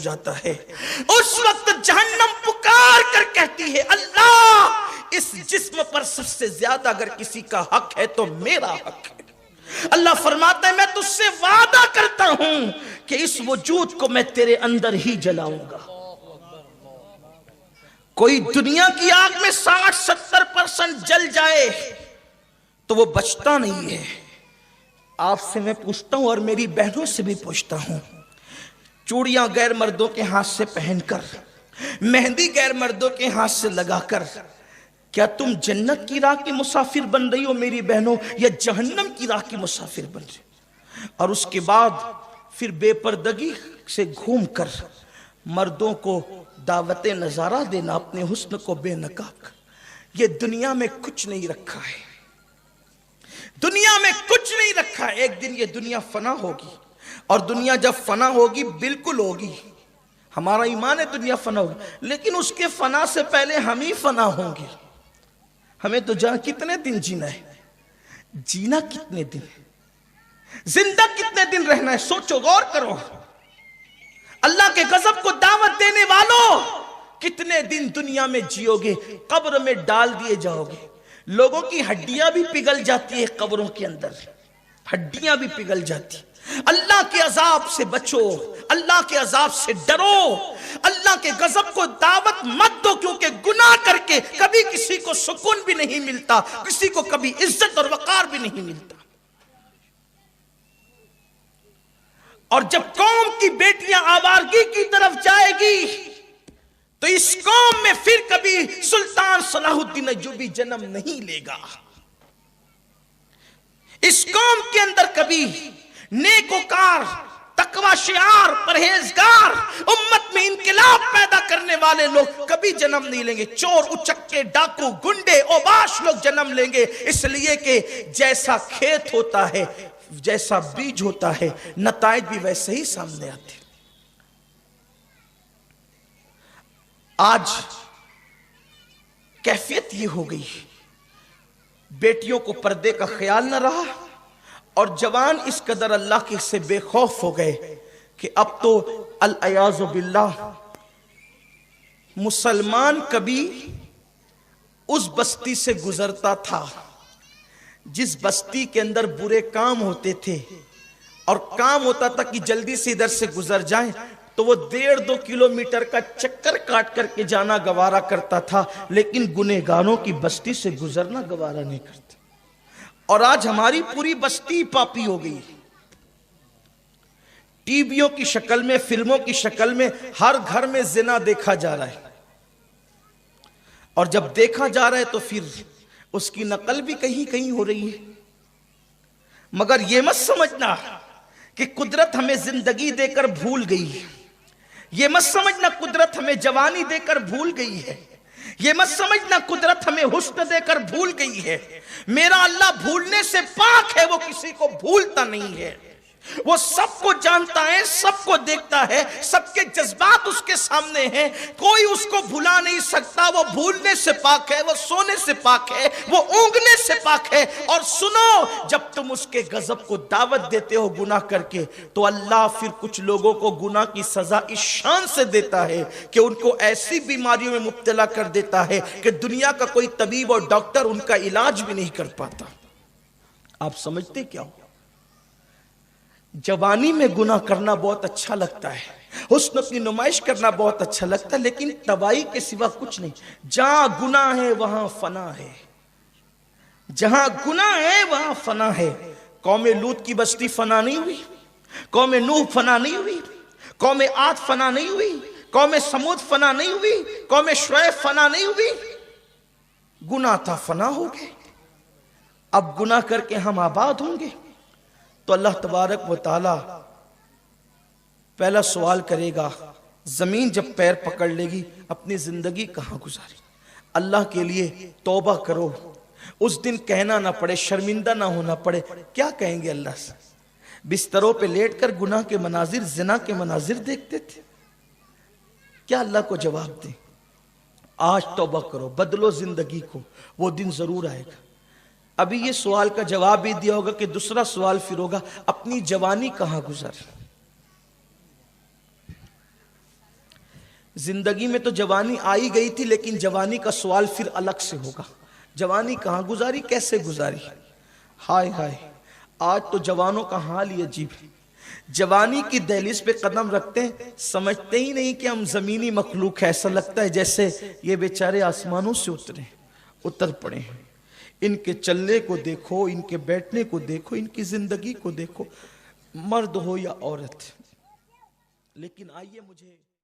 جاتا ہے۔ اس وقت جہنم پکار کر کہتی ہے اللہ اس جسم پر سب سے زیادہ اگر کسی کا حق ہے تو میرا حق ہے۔ اللہ فرماتا ہے میں تجھ سے وعدہ کرتا ہوں کہ اس وجود کو میں تیرے اندر ہی جلاؤں گا۔ کوئی دنیا کی آگ میں 60-70% جل جائے تو وہ بچتا نہیں ہے۔ آپ سے میں پوچھتا ہوں اور میری بہنوں سے بھی پوچھتا ہوں، چوڑیاں غیر مردوں کے ہاتھ سے پہن کر، مہندی غیر مردوں کے ہاتھ سے لگا کر، کیا تم جنت کی راہ کی مسافر بن رہی ہو میری بہنوں یا جہنم کی راہ کی مسافر بن رہی ہو؟ اور اس کے بعد پھر بے پردگی سے گھوم کر مردوں کو دعوت نظارہ دینا، اپنے حسن کو بے نقاب۔ یہ دنیا میں کچھ نہیں رکھا ہے، دنیا میں کچھ نہیں رکھا ہے۔ ایک دن یہ دنیا فنا ہوگی، اور دنیا جب فنا ہوگی بالکل ہوگی، ہمارا ایمان ہے دنیا فنا ہوگی، لیکن اس کے فنا سے پہلے ہم ہی فنا ہوں گے۔ ہمیں تو کتنے دن جینا ہے، جینا کتنے دن ہے، زندہ کتنے دن رہنا ہے، سوچو غور کرو۔ اللہ کے غضب کو دعوت دینے والوں کتنے دن دنیا میں جیو گے، قبر میں ڈال دیے جاؤ گے۔ لوگوں کی ہڈیاں بھی پگھل جاتی ہے قبروں کے اندر، ہڈیاں بھی پگھل جاتی۔ اللہ کے عذاب سے بچو، اللہ کے عذاب سے ڈرو، اللہ کے غضب کو دعوت مت دو، کیونکہ گناہ کر کے کبھی کسی کو سکون بھی نہیں ملتا، کسی کو کبھی عزت اور وقار بھی نہیں ملتا۔ اور جب قوم کی بیٹیاں آوارگی کی طرف جائے گی تو اس قوم میں پھر کبھی سلطان صلاح الدین ایوبی جنم نہیں لے گا، اس قوم کے اندر کبھی نیکوکار، تقوی شعار، پرہیزگار، امت میں انقلاب پیدا کرنے والے لوگ کبھی جنم نہیں لیں گے۔ چور، اچکے، ڈاکو، گنڈے، اوباش لوگ جنم لیں گے، اس لیے کہ جیسا کھیت ہوتا ہے، جیسا بیج ہوتا ہے، نتائج بھی ویسے ہی سامنے آتے ہیں۔ آج کیفیت یہ ہو گئی، بیٹیوں کو پردے کا خیال نہ رہا، اور جوان اس قدر اللہ کے سے بے خوف ہو گئے کہ اب تو العیاذ باللہ مسلمان کبھی اس بستی سے گزرتا تھا جس بستی کے اندر برے کام ہوتے تھے، اور کام ہوتا تھا کہ جلدی سے ادھر سے گزر جائیں، تو وہ 1.5-2 کلومیٹر کا چکر کاٹ کر کے جانا گوارا کرتا تھا، لیکن گنہگاروں کی بستی سے گزرنا گوارا نہیں کرتا۔ اور آج ہماری پوری بستی پاپی ہو گئی، ٹی ویوں کی شکل میں، فلموں کی شکل میں ہر گھر میں زنا دیکھا جا رہا ہے، اور جب دیکھا جا رہا ہے تو پھر اس کی نقل بھی کہیں کہیں ہو رہی ہے۔ مگر یہ مت سمجھنا کہ قدرت ہمیں زندگی دے کر بھول گئی ہے، یہ مت سمجھنا قدرت ہمیں جوانی دے کر بھول گئی ہے، یہ مت سمجھنا قدرت ہمیں حسن دے کر بھول گئی ہے۔ میرا اللہ بھولنے سے پاک ہے، وہ کسی کو بھولتا نہیں ہے، وہ سب کو جانتا ہے، سب کو دیکھتا ہے، سب کے جذبات اس کے سامنے ہیں، کوئی اس کو بھلا نہیں سکتا۔ وہ بھولنے سے پاک ہے، وہ سونے سے پاک ہے، وہ اونگنے سے پاک ہے۔ اور سنو، جب تم اس کے غضب کو دعوت دیتے ہو گناہ کر کے، تو اللہ پھر کچھ لوگوں کو گناہ کی سزا اس شان سے دیتا ہے کہ ان کو ایسی بیماریوں میں مبتلا کر دیتا ہے کہ دنیا کا کوئی طبیب اور ڈاکٹر ان کا علاج بھی نہیں کر پاتا۔ آپ سمجھتے کیا ہو؟ جوانی میں گناہ کرنا بہت اچھا لگتا ہے، حسن کی نمائش کرنا بہت اچھا لگتا ہے، لیکن تباہی کے سوا کچھ نہیں۔ جہاں گناہ ہے وہاں فنا ہے، جہاں گناہ ہے وہاں فنا ہے۔ قوم لوط کی بستی فنا نہیں ہوئی، قوم نوح فنا نہیں ہوئی، قوم عاد فنا نہیں ہوئی، قوم سمود فنا نہیں ہوئی، قوم شعیب فنا نہیں ہوئی۔ گناہ تھا، فنا ہو گئے۔ اب گناہ کر کے ہم آباد ہوں گے تو اللہ تبارک و تعالی پہلا سوال کرے گا، زمین جب پیر پکڑ لے گی اپنی زندگی کہاں گزاری؟ اللہ کے لیے توبہ کرو، اس دن کہنا نہ پڑے، شرمندہ نہ ہونا پڑے۔ کیا کہیں گے اللہ سے؟ بستروں پہ لیٹ کر گناہ کے مناظر، زنا کے مناظر دیکھتے تھے، کیا اللہ کو جواب دیں؟ آج توبہ کرو، بدلو زندگی کو، وہ دن ضرور آئے گا۔ ابھی یہ سوال کا جواب بھی دیا ہوگا کہ دوسرا سوال پھر ہوگا، اپنی جوانی کہاں گزر؟ زندگی میں تو جوانی آئی گئی تھی، لیکن جوانی کا سوال پھر الگ سے ہوگا، جوانی کہاں گزاری، کیسے گزاری؟ ہائے ہائے، آج تو جوانوں کا حال ہی عجیب ہے، جوانی کی دہلیز پہ قدم رکھتے ہیں، سمجھتے ہی نہیں کہ ہم زمینی مخلوق ہیں، ایسا لگتا ہے جیسے یہ بیچارے آسمانوں سے اتر پڑے ہیں۔ ان کے چلنے کو دیکھو، ان کے بیٹھنے کو دیکھو، ان کی زندگی کو دیکھو، مرد ہو یا عورت۔ لیکن آئیے مجھے